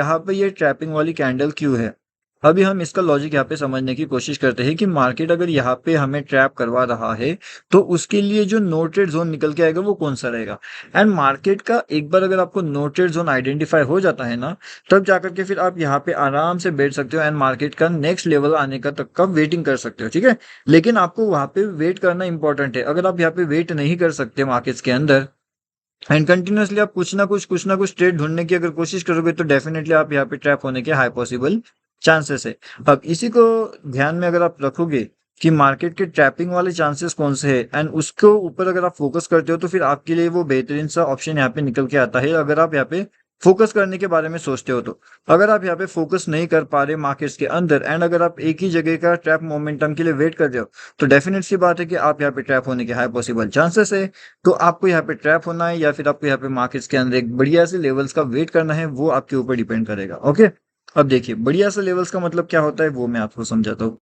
यहाँ पे ये ट्रैपिंग वाली कैंडल क्यों है? अभी हम इसका लॉजिक यहाँ पे समझने की कोशिश करते हैं कि मार्केट अगर यहाँ पे हमें ट्रैप करवा रहा है तो उसके लिए जो नो ट्रेड जोन निकल के आएगा वो कौन सा रहेगा। एंड मार्केट का एक बार अगर आपको नो ट्रेड जोन आइडेंटिफाई हो जाता है ना, तब जाकर के फिर आप यहाँ पे आराम से बैठ सकते हो एंड मार्केट का नेक्स्ट लेवल आने का तक का वेटिंग कर सकते हो, ठीक है। लेकिन आपको वहां पे वेट करना इंपॉर्टेंट है। अगर आप यहाँ पे वेट नहीं कर सकते मार्केट्स के अंदर एंड कंटिन्यूअसली आप कुछ ना कुछ ट्रेड ढूंढने की अगर कोशिश करोगे तो डेफिनेटली आप यहाँ पे ट्रैप होने के हाई पॉसिबल चांसेस है। अब इसी को ध्यान में अगर आप रखोगे कि मार्केट के ट्रैपिंग वाले चांसेस कौन से हैं एंड उसको ऊपर अगर आप फोकस करते हो तो फिर आपके लिए वो बेहतरीन सा ऑप्शन यहाँ पे निकल के आता है। अगर आप यहाँ पे फोकस करने के बारे में सोचते हो तो अगर आप यहाँ पे फोकस नहीं कर पा रहे मार्केट्स के अंदर एंड अगर आप एक ही जगह का ट्रैप मोमेंटम के लिए वेट कर रहे हो तो डेफिनेट सी बात है कि आप यहाँ पे ट्रैप होने के हाई पॉसिबल चांसेस है। तो आपको यहाँ पे ट्रैप होना है या फिर आपको यहाँ पे मार्केट्स के अंदर एक बढ़िया से लेवल्स का वेट करना है, वो आपके ऊपर डिपेंड करेगा। ओके, अब देखिए बढ़िया से लेवल्स का मतलब क्या होता है वो मैं आपको समझाता हूँ।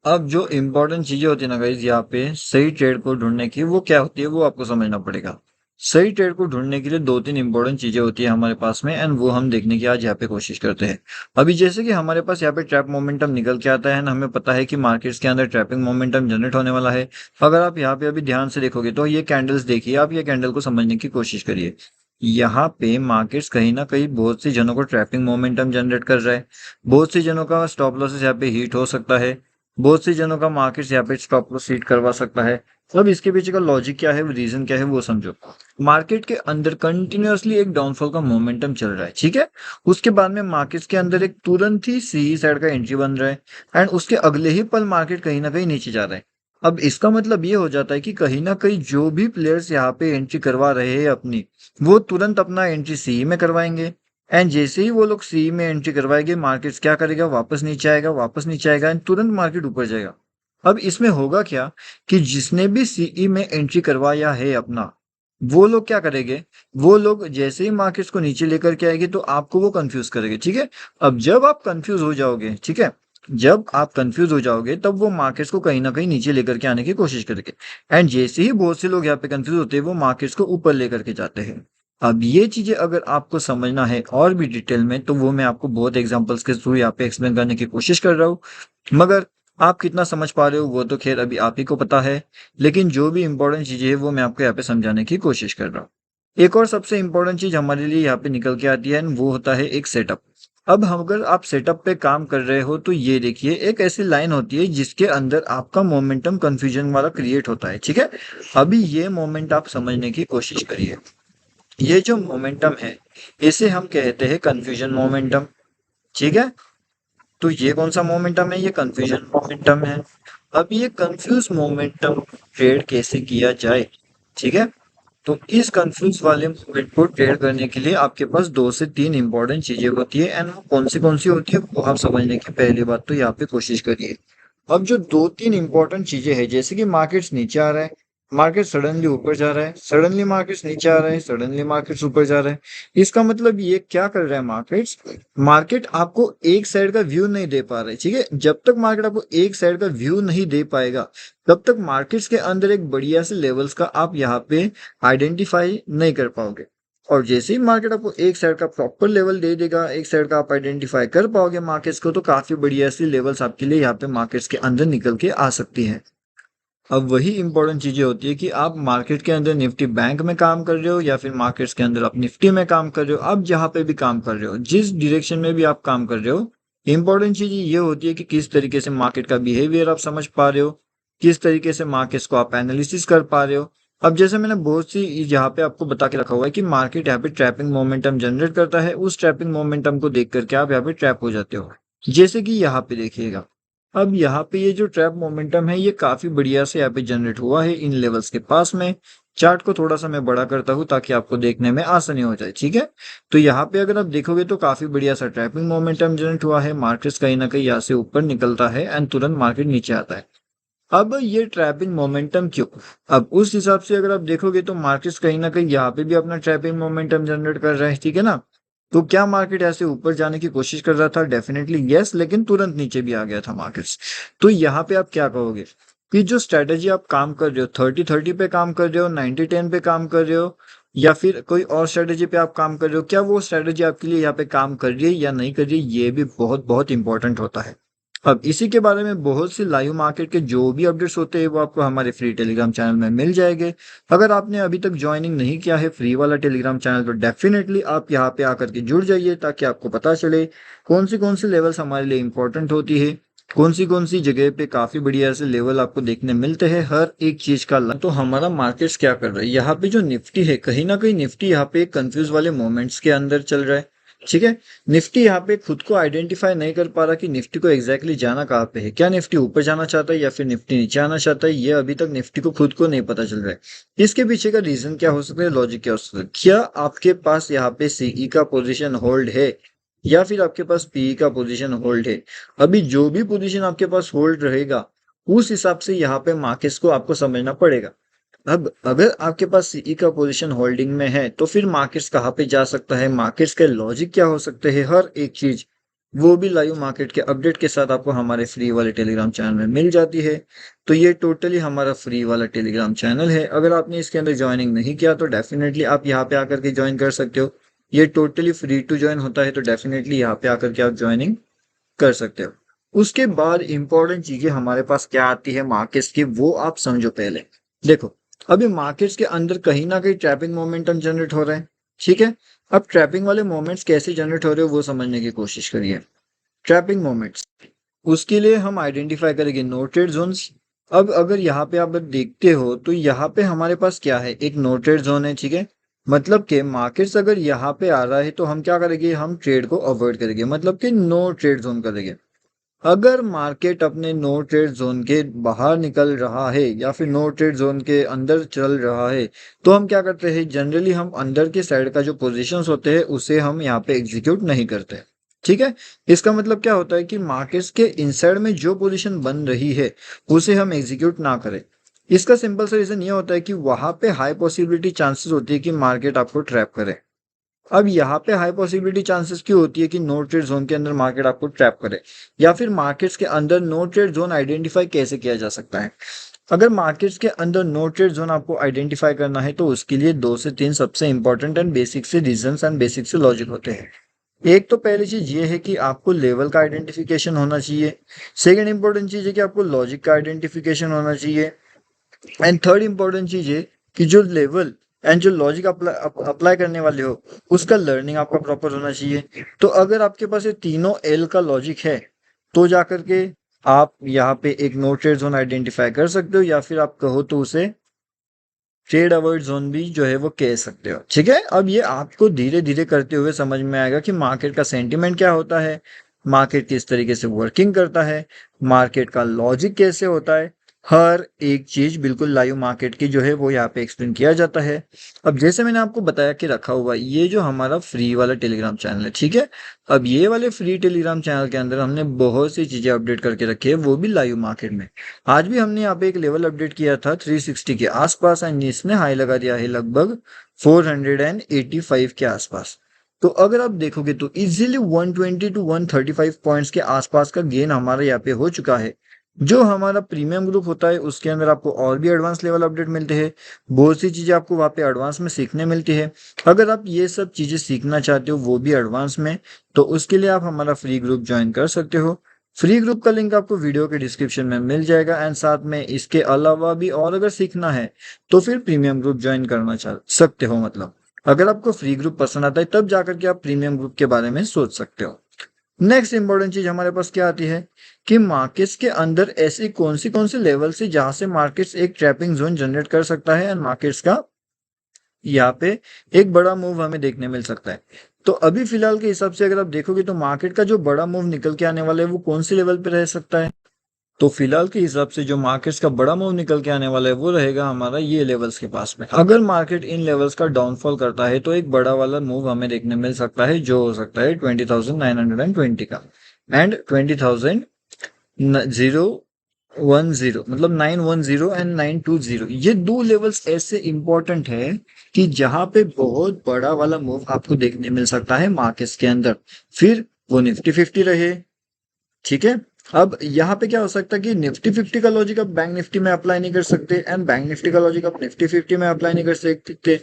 अब जो इंपॉर्टेंट चीजें होती है ना गाइज यहाँ पे सही ट्रेड को ढूंढने की, वो क्या होती है वो आपको समझना पड़ेगा। सही ट्रेड को ढूंढने के लिए दो तीन इंपॉर्टेंट चीजें होती है हमारे पास में एंड वो हम देखने की आज यहाँ पे कोशिश करते हैं। अभी जैसे कि हमारे पास यहाँ पे ट्रैप मोमेंटम निकल के आता है ना, हमें पता है कि मार्केट्स के अंदर ट्रैपिंग मोमेंटम जनरेट होने वाला है। अगर आप यहाँ पे अभी ध्यान से देखोगे तो ये कैंडल्स देखिए, आप ये कैंडल को समझने की कोशिश करिए। यहाँ पे मार्केट्स कहीं ना कहीं बहुत सी जनों को ट्रैपिंग मोमेंटम जनरेट कर रहा है। बहुत सी जनों का स्टॉप लॉसेस यहाँ पे हिट हो सकता है। बहुत सी जनों का मार्केट्स यहाँ पे स्टॉप लॉस हिट करवा सकता है। अब इसके पीछे का लॉजिक क्या है, रीजन क्या है वो समझो। मार्केट के अंदर कंटिन्यूअसली एक डाउनफॉल का मोमेंटम चल रहा है, ठीक है। उसके बाद में मार्केट्स के अंदर एक तुरंत ही सी साइड का एंट्री बन रहा है एंड उसके अगले ही पल मार्केट कहीं ना कहीं नीचे जा रहा है। अब इसका मतलब ये हो जाता है कि कहीं ना कहीं जो भी प्लेयर्स यहाँ पे एंट्री करवा रहे हैं अपनी, वो तुरंत अपना एंट्री सी में करवाएंगे एंड जैसे ही वो लोग सी में एंट्री करवाएंगे मार्केट्स क्या करेगा, वापस नीचे आएगा, वापस नीचे आएगा एंड तुरंत मार्केट ऊपर जाएगा। अब इसमें होगा क्या कि जिसने भी सीई में एंट्री करवाया है अपना, वो लोग क्या करेंगे, वो लोग जैसे ही मार्केट्स को नीचे लेकर के आएंगे तो आपको वो कंफ्यूज करेंगे, ठीक है। अब जब आप कंफ्यूज हो जाओगे, ठीक है, जब आप कंफ्यूज हो जाओगे तब वो मार्केट्स को कहीं ना कहीं नीचे लेकर के आने की कोशिश करेंगे एंड जैसे ही बहुत से लोग यहाँ पे कंफ्यूज होते हैं वो मार्केट्स को ऊपर लेकर के जाते हैं। अब ये चीजें अगर आपको समझना है और भी डिटेल में तो वो मैं आपको बहुत एग्जांपल्स के थ्रू यहाँ पे एक्सप्लेन करने की कोशिश कर रहा हूँ, मगर आप कितना समझ पा रहे हो वो तो खैर अभी आप ही को पता है। लेकिन जो भी इंपॉर्टेंट चीजें है वो मैं आपको यहाँ पे समझाने की कोशिश कर रहा हूँ। एक और सबसे इंपॉर्टेंट चीज हमारे लिए यहाँ पे निकल के आती है वो होता है एक सेटअप। अब हम अगर आप सेटअप पे काम कर रहे हो तो ये देखिए एक ऐसी लाइन होती है जिसके अंदर आपका मोमेंटम कंफ्यूजन वाला क्रिएट होता है, ठीक है। अभी ये मोमेंट आप समझने की कोशिश करिए। ये जो मोमेंटम है इसे हम कहते हैं कंफ्यूजन मोमेंटम, ठीक है। तो ये कौन सा मोमेंटम है, ये कंफ्यूजन मोमेंटम है। अब ये कंफ्यूज मोमेंटम ट्रेड कैसे किया जाए, ठीक है। तो इस कंफ्यूज वाले मोमेंट को ट्रेड करने के लिए आपके पास दो से तीन इंपॉर्टेंट चीजें होती है एंड वो कौन सी होती है वो आप समझने की पहली बात तो यहाँ पे कोशिश करिए। अब जो दो तीन इंपॉर्टेंट चीजें हैं जैसे कि मार्केट्स नीचे आ रहा है, मार्केट सडनली ऊपर जा रहा है, सडनली मार्केट्स नीचे आ रहा है, सडनली मार्केट्स ऊपर जा रहा है। इसका मतलब ये क्या कर रहा है मार्केट्स, मार्केट आपको एक साइड का व्यू नहीं दे पा रहा है, ठीक है। जब तक मार्केट आपको एक साइड का व्यू नहीं दे पाएगा तब तक मार्केट्स के अंदर एक बढ़िया से लेवल्स का आप यहाँ पे आइडेंटिफाई नहीं कर पाओगे। और जैसे ही मार्केट आपको एक साइड का प्रॉपर लेवल दे देगा, एक साइड का आप आइडेंटिफाई कर पाओगे मार्केट्स को, तो काफी बढ़िया सी लेवल्स आपके लिए यहाँ पे मार्केट्स के अंदर निकल के आ सकती है। अब वही इंपॉर्टेंट चीजें होती है कि आप मार्केट के अंदर निफ्टी बैंक में काम कर रहे हो या फिर मार्केट्स के अंदर आप निफ्टी में काम कर रहे हो, आप जहां पे भी काम कर रहे हो, जिस डायरेक्शन में भी आप काम कर रहे हो, इंपॉर्टेंट चीज ये होती है कि किस तरीके से मार्केट का बिहेवियर आप समझ पा रहे हो, किस तरीके से मार्केट्स को आप एनालिसिस कर पा रहे हो। अब जैसे मैंने बहुत सी यहाँ पे आपको बता के रखा हुआ है कि मार्केट यहाँ पे ट्रैपिंग मोमेंटम जनरेट करता है, उस ट्रैपिंग मोमेंटम को देख करके आप यहाँ पे ट्रैप हो जाते हो। जैसे कि यहाँ पे देखिएगा, अब यहाँ पे ये जो ट्रैप मोमेंटम है ये काफी बढ़िया से यहाँ पे जनरेट हुआ है इन लेवल्स के पास में। चार्ट को थोड़ा सा मैं बड़ा करता हूँ ताकि आपको देखने में आसानी हो जाए, ठीक है। तो यहाँ पे अगर आप देखोगे तो काफी बढ़िया सा ट्रैपिंग मोमेंटम जनरेट हुआ है, मार्केट कहीं ना कहीं यहाँ से ऊपर निकलता है एंड तुरंत मार्केट नीचे आता है। अब ये ट्रैपिंग मोमेंटम क्यों, अब उस हिसाब से अगर आप देखोगे तो मार्केट कहीं ना कहीं यहाँ पे भी अपना ट्रैपिंग मोमेंटम जनरेट कर रहा है, ठीक है ना। तो क्या मार्केट ऐसे ऊपर जाने की कोशिश कर रहा था, डेफिनेटली यस, लेकिन तुरंत नीचे भी आ गया था मार्केट्स। तो यहाँ पे आप क्या कहोगे कि जो स्ट्रेटेजी आप काम कर रहे हो 30-30 पे काम कर रहे हो, 90-10 पे काम कर रहे हो, या फिर कोई और स्ट्रेटेजी पे आप काम कर रहे हो, क्या वो स्ट्रेटेजी आपके लिए यहाँ पे काम कर रही है या नहीं कर रही है, ये भी बहुत बहुत इंपॉर्टेंट होता है। अब इसी के बारे में बहुत सी लाइव मार्केट के जो भी अपडेट्स होते हैं वो आपको हमारे फ्री टेलीग्राम चैनल में मिल जाएंगे। अगर आपने अभी तक ज्वाइनिंग नहीं किया है फ्री वाला टेलीग्राम चैनल तो डेफिनेटली आप यहाँ पे आकर के जुड़ जाइए, ताकि आपको पता चले कौन सी लेवल्स हमारे लिए इंपॉर्टेंट होती है, कौन सी जगह पे काफी बढ़िया से लेवल आपको देखने मिलते हैं हर एक चीज का। तो हमारा मार्केट्स क्या कर रहा है, यहाँ पे जो निफ्टी है कहीं ना कहीं निफ्टी यहाँ पे कंफ्यूज वाले मोमेंट्स के अंदर चल रहा है। ठीक है, निफ्टी यहाँ पे खुद को आइडेंटिफाई नहीं कर पा रहा कि निफ्टी को एग्जैक्टली जाना कहाँ पे है, क्या निफ्टी ऊपर जाना चाहता है या फिर निफ्टी नीचे आना चाहता है, ये अभी तक निफ्टी को खुद को नहीं पता चल रहा है। इसके पीछे का रीजन क्या हो सकता है, लॉजिक क्या हो सकता है, क्या आपके पास यहाँ पे सीई का पोजीशन होल्ड है या फिर आपके पास पीई का पोजीशन होल्ड है। अभी जो भी पोजीशन आपके पास होल्ड रहेगा उस हिसाब से यहाँ पे मार्केट्स को आपको समझना पड़ेगा। अब अगर आपके पास सीई का पोजीशन होल्डिंग में है तो फिर मार्केट्स कहाँ पे जा सकता है, मार्केट्स के लॉजिक क्या हो सकते हैं, हर एक चीज वो भी लाइव मार्केट के अपडेट के साथ आपको हमारे फ्री वाले टेलीग्राम चैनल में मिल जाती है। तो ये टोटली हमारा फ्री वाला टेलीग्राम चैनल है, अगर आपने इसके अंदर ज्वाइनिंग नहीं किया तो डेफिनेटली आप यहाँ पे आकर के ज्वाइन कर सकते हो। ये टोटली फ्री टू ज्वाइन होता है, तो डेफिनेटली यहाँ पे आकर के आप ज्वाइनिंग कर सकते हो। उसके बाद इंपॉर्टेंट चीजें हमारे पास क्या आती है मार्केट्स की, वो आप समझो पहले। देखो, अभी मार्केट्स के अंदर कहीं ना कहीं ट्रैपिंग मोमेंटम जनरेट हो रहा है। ठीक है, अब ट्रैपिंग वाले मोमेंट्स कैसे जनरेट हो रहे हो वो समझने की कोशिश करिए। ट्रैपिंग मोमेंट्स, उसके लिए हम आइडेंटिफाई करेंगे नो ट्रेड जोन्स। अब अगर यहाँ पे आप देखते हो तो यहाँ पे हमारे पास क्या है, एक नो ट्रेड जोन है। ठीक है, मतलब कि मार्केट्स अगर यहाँ पे आ रहा है तो हम क्या करेंगे, हम ट्रेड को अवॉइड करेंगे, मतलब कि नो ट्रेड जोन करेंगे। अगर मार्केट अपने नो ट्रेड जोन के बाहर निकल रहा है या फिर नो ट्रेड जोन के अंदर चल रहा है तो हम क्या करते हैं, जनरली हम अंदर के साइड का जो पोजीशंस होते हैं उसे हम यहाँ पे एग्जीक्यूट नहीं करते। ठीक है, इसका मतलब क्या होता है कि मार्केट्स के इनसाइड में जो पोजीशन बन रही है उसे हम एग्जीक्यूट ना करें। इसका सिंपल सा रीजन ये होता है कि वहां पे हाई पॉसिबिलिटी चांसेस होती है कि मार्केट आपको ट्रैप करे। अब यहाँ पे हाई पॉसिबिलिटी चांसेस क्यों होती है कि नो ट्रेड जोन के अंदर मार्केट आपको ट्रैप करे, या फिर मार्केट्स के अंदर नो ट्रेड जोन आइडेंटिफाई कैसे किया जा सकता है। अगर मार्केट्स के अंदर नो ट्रेड जोन आपको आइडेंटिफाई करना है तो उसके लिए 2 से 3 सबसे इंपॉर्टेंट एंड बेसिक से रीजंस एंड बेसिक से लॉजिक होते हैं। एक तो पहली चीज ये है कि आपको लेवल का आइडेंटिफिकेशन होना चाहिए। सेकेंड इंपॉर्टेंट चीज है कि आपको लॉजिक का आइडेंटिफिकेशन होना चाहिए। एंड थर्ड इंपॉर्टेंट चीज है कि जो लेवल एंड जो लॉजिक अप्लाई करने वाले हो उसका लर्निंग आपका प्रॉपर होना चाहिए। तो अगर आपके पास ये तीनों एल का लॉजिक है तो जाकर के आप यहाँ पे एक नो ट्रेड जोन आइडेंटिफाई कर सकते हो, या फिर आप कहो तो उसे ट्रेड अवॉइड जोन भी जो है वो कह सकते हो। ठीक है, अब ये आपको धीरे धीरे करते हुए समझ में आएगा कि मार्केट का सेंटिमेंट क्या होता है, मार्केट किस तरीके से वर्किंग करता है, मार्केट का लॉजिक कैसे होता है, हर एक चीज बिल्कुल लाइव मार्केट की जो है वो यहाँ पे एक्सप्लेन किया जाता है। अब जैसे मैंने आपको बताया कि रखा हुआ ये जो हमारा फ्री वाला टेलीग्राम चैनल है, ठीक है, अब ये वाले फ्री टेलीग्राम चैनल के अंदर हमने बहुत सी चीजें अपडेट करके रखी है, वो भी लाइव मार्केट में। आज भी हमने यहाँ पे एक लेवल अपडेट किया था 360 के आसपास एंड इसने हाई लगा दिया है लगभग 485 के आसपास। तो अगर आप देखोगे तो इजीली 120 टू 135 पॉइंट्स के आसपास का गेन हमारा यहाँ पे हो चुका है। जो हमारा प्रीमियम ग्रुप होता है उसके अंदर आपको और भी एडवांस लेवल अपडेट मिलते हैं, बहुत सी चीजें आपको वहाँ पे एडवांस में सीखने मिलती है। अगर आप ये सब चीजें सीखना चाहते हो वो भी एडवांस में, तो उसके लिए आप हमारा फ्री ग्रुप ज्वाइन कर सकते हो। फ्री ग्रुप का लिंक आपको वीडियो के डिस्क्रिप्शन में मिल जाएगा एंड साथ में इसके अलावा भी और अगर सीखना है तो फिर प्रीमियम ग्रुप ज्वाइन करना चाह सकते हो। मतलब अगर आपको फ्री ग्रुप पसंद आता है तब जाकर के आप प्रीमियम ग्रुप के बारे में सोच सकते हो। नेक्स्ट इंपॉर्टेंट चीज हमारे पास क्या आती है कि मार्केट्स के अंदर ऐसी कौन सी लेवल से जहां से मार्केट्स एक ट्रैपिंग जोन जनरेट कर सकता है एंड मार्केट्स का यहाँ पे एक बड़ा मूव हमें देखने मिल सकता है। तो अभी फिलहाल के हिसाब से अगर आप देखोगे तो मार्केट का जो बड़ा मूव निकल के आने वाला है वो कौन सी लेवल पे रह सकता है। तो फिलहाल के हिसाब से जो मार्केट्स का बड़ा मूव निकल के आने वाला है वो रहेगा हमारा ये लेवल्स के पास में। अगर मार्केट इन लेवल्स का डाउनफॉल करता है तो एक बड़ा वाला मूव हमें देखने मिल सकता है जो हो सकता है 20,920 का एंड 20,010, मतलब 910 एंड 920। ये दो लेवल्स ऐसे इंपॉर्टेंट है कि जहां पे बहुत बड़ा वाला मूव आपको देखने मिल सकता है मार्केट्स के अंदर, फिर वो निफ्टी 50 रहे, ठीक है, अब यहाँ पे क्या हो सकता है कि निफ्टी 50 का लॉजिक आप बैंक निफ्टी में अप्लाई नहीं कर सकते एंड बैंक निफ्टी का लॉजिक आप निफ्टी 50 में अप्लाई नहीं कर सकते,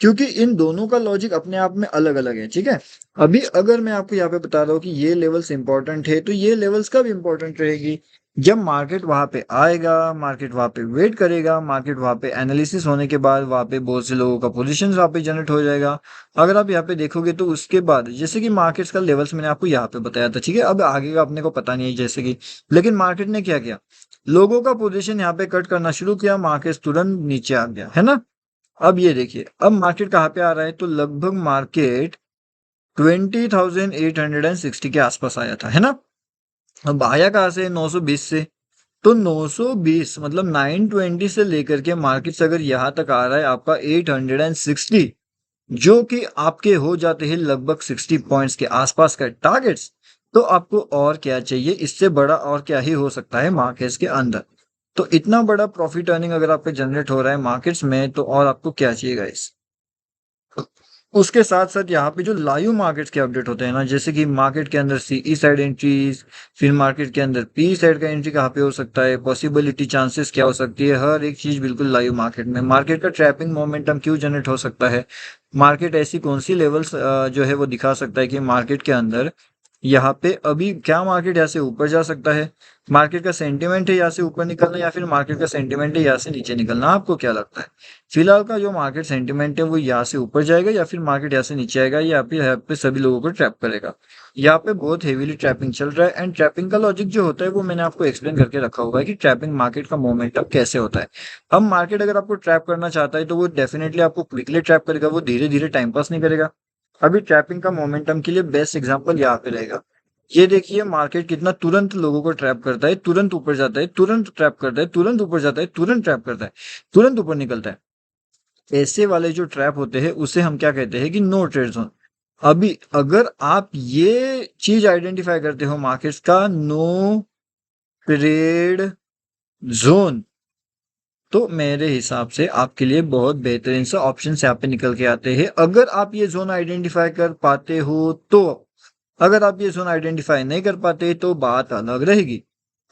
क्योंकि इन दोनों का लॉजिक अपने आप में अलग अलग है। ठीक है, अभी अगर मैं आपको यहाँ पे बता रहा हूँ कि ये लेवल्स इंपॉर्टेंट है, तो ये लेवल्स कब इंपॉर्टेंट रहेगी? जब मार्केट वहां पे आएगा, मार्केट वहां पे वेट करेगा, मार्केट वहां पे एनालिसिस होने के बाद वहां पे बहुत से लोगों का पोजीशन वहां पे जनरेट हो जाएगा। अगर आप यहाँ पे देखोगे तो उसके बाद जैसे कि मार्केट्स का लेवल्स मैंने आपको यहाँ पे बताया था, ठीक है, अब आगे का अपने को पता नहीं है जैसे कि, लेकिन मार्केट ने क्या किया, लोगों का पोजीशन यहाँ पे कट करना शुरू किया, मार्केट तुरंत नीचे आ गया, है ना। अब ये देखिए, अब मार्केट कहाँ पे आ रहा है, तो लगभग मार्केट 20,860 के आसपास आया था, है ना। अब आया कहाँ से, 920 से। तो 920 मतलब 920 से लेकर के मार्केट अगर यहाँ तक आ रहा है आपका 860, जो कि आपके हो जाते हैं लगभग 60 पॉइंट्स के आसपास का टारगेट्स, तो आपको और क्या चाहिए, इससे बड़ा और क्या ही हो सकता है मार्केट्स के अंदर। तो इतना बड़ा प्रॉफिट अर्निंग अगर आपका जनरेट हो रहा है मार्केट्स में, तो और आपको क्या चाहिए गाइस। उसके साथ साथ यहाँ पे जो लाइव मार्केट्स के अपडेट होते हैं ना, जैसे कि मार्केट के अंदर सीई साइड एंट्रीज, फिर मार्केट के अंदर पी साइड का एंट्री कहाँ पे हो सकता है, पॉसिबिलिटी चांसेस क्या हो सकती है, हर एक चीज बिल्कुल लाइव मार्केट में। मार्केट का ट्रैपिंग मोमेंटम क्यों जनरेट हो सकता है, मार्केट ऐसी कौन सी लेवल्स जो है वो दिखा सकता है कि मार्केट के अंदर यहाँ पे अभी क्या मार्केट यहाँ से ऊपर जा सकता है, मार्केट का सेंटिमेंट है यहाँ से ऊपर निकलना या फिर मार्केट का सेंटिमेंट है यहाँ से नीचे निकलना, आपको क्या लगता है? फिलहाल का जो मार्केट सेंटिमेंट है वो यहाँ से ऊपर जाएगा या फिर मार्केट यहाँ से नीचे आएगा, यहाँ पे सभी लोगों को ट्रैप करेगा। यहाँ पे बहुत हेवीली ट्रैपिंग चल रहा है एंड ट्रैपिंग का लॉजिक जो होता है वो मैंने आपको एक्सप्लेन करके रखा हुआ है कि ट्रैपिंग मार्केट का मोमेंटम कैसे होता है। अब मार्केट अगर आपको ट्रैप करना चाहता है तो वो डेफिनेटली आपको क्विकली ट्रैप करेगा, वो धीरे धीरे टाइम पास नहीं करेगा। अभी ट्रैपिंग का मोमेंटम के लिए बेस्ट एग्जांपल यहाँ पे रहेगा। ये देखिए मार्केट कितना तुरंत लोगों को ट्रैप करता है, तुरंत ऊपर जाता है, तुरंत ट्रैप करता है, तुरंत ऊपर जाता है, तुरंत ट्रैप करता है, तुरंत ऊपर निकलता है। ऐसे वाले जो ट्रैप होते हैं उसे हम क्या कहते हैं कि नो ट्रेड जोन। अभी अगर आप ये चीज आइडेंटिफाई करते हो मार्केट्स का नो ट्रेड जोन, तो मेरे हिसाब से आपके लिए बहुत बेहतरीन सा ऑप्शन यहाँ पे निकल के आते हैं। अगर आप ये जोन आइडेंटिफाई कर पाते हो तो, अगर आप ये जोन आइडेंटिफाई नहीं कर पाते तो बात अलग रहेगी।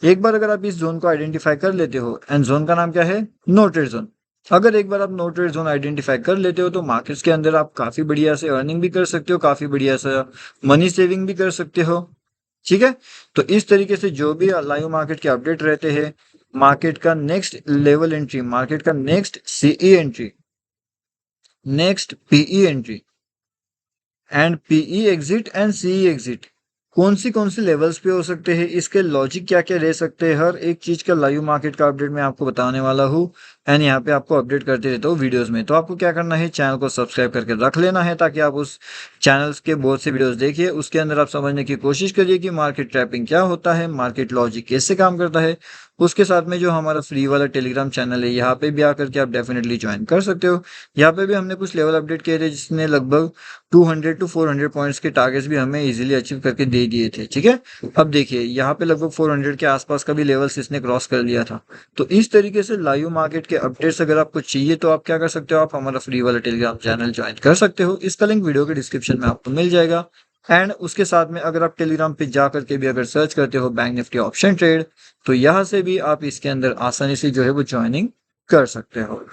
एक बार अगर आप इस जोन को आइडेंटिफाई कर लेते हो, एंड जोन का नाम क्या है, नो ट्रेड जोन। अगर एक बार आप नो ट्रेड जोन आइडेंटिफाई कर लेते हो तो मार्केट्स के अंदर आप काफी बढ़िया से अर्निंग भी कर सकते हो, काफी बढ़िया सा मनी सेविंग भी कर सकते हो। ठीक है, तो इस तरीके से जो भी लाइव मार्केट के अपडेट रहते हैं, मार्केट का नेक्स्ट लेवल एंट्री, मार्केट का next CE entry, next PE entry and PE exit and CE exit, कौन सी लेवल्स पे हो सकते हैं, इसके लॉजिक क्या क्या रह सकते हैं, हर एक चीज का लाइव मार्केट का अपडेट मैं आपको बताने वाला हूँ एंड यहाँ पे आपको अपडेट करते रहता हूँ वीडियोस में। तो आपको क्या करना है, चैनल को सब्सक्राइब करके रख लेना है ताकि आप उस चैनल्स के बहुत से वीडियोस देखिए, उसके अंदर आप समझने की कोशिश करिए कि मार्केट ट्रैपिंग क्या होता है, मार्केट लॉजिक कैसे काम करता है। उसके साथ में जो हमारा फ्री वाला टेलीग्राम चैनल है यहाँ पे भी आकर के आप डेफिनेटली ज्वाइन कर सकते हो। यहाँ पे भी हमने कुछ लेवल अपडेट किए थे जिसने लगभग 200 टू 400 पॉइंट्स के टारगेट्स भी हमें इजीली अचीव करके दे दिए थे। ठीक है, अब देखिए यहाँ पे लगभग 400 के आसपास का भी लेवल्स इसने क्रॉस कर लिया था। तो इस तरीके से लाइव मार्केट के अपडेट्स अगर आपको चाहिए तो आप क्या कर सकते हो, आप हमारा फ्री वाला टेलीग्राम चैनल ज्वाइन कर सकते हो। इसका लिंक वीडियो के डिस्क्रिप्शन में आपको मिल जाएगा। एंड उसके साथ में अगर आप टेलीग्राम पे जा करके भी अगर सर्च करते हो बैंक निफ्टी ऑप्शन ट्रेड, तो यहाँ से भी आप इसके अंदर आसानी से जो है वो ज्वाइनिंग कर सकते हो।